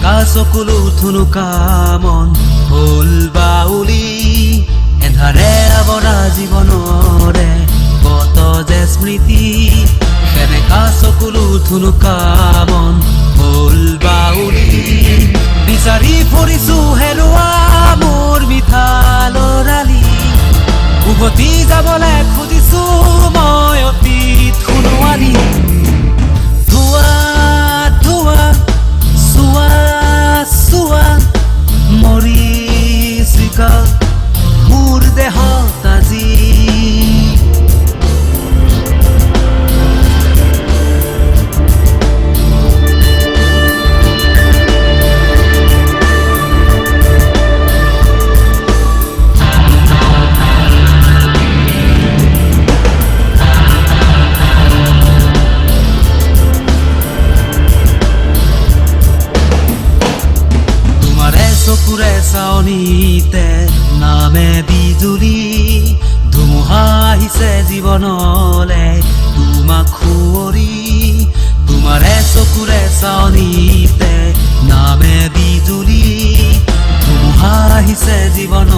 সেমেকা চকুলো থুনুকা মন হ'ল বাউলি এন্ধাৰে আৱৰা জীৱনৰে কত যে স্মৃতি সেমেকা চকুলো থুনুকা মন হ'ল বাউলি বিচাৰি ফুৰিছো হেৰুৱা মোৰ মিঠা লৰালি উভতি যাবলৈ খুজিছো মই অতীত সোণোৱালী ধোৱা ধোৱা চোৱা চোৱা মৰিচিকা মোৰ দেহত আজি চকুৰে চাৱনিতে নামে বিজুলি ধুমুহা আহিছে জীৱনলে তোমাক খুৱৰি তোমাৰে চকুৰে চাৱনিতে নামে বিজুলি ধুমুহা আহিছে জীৱন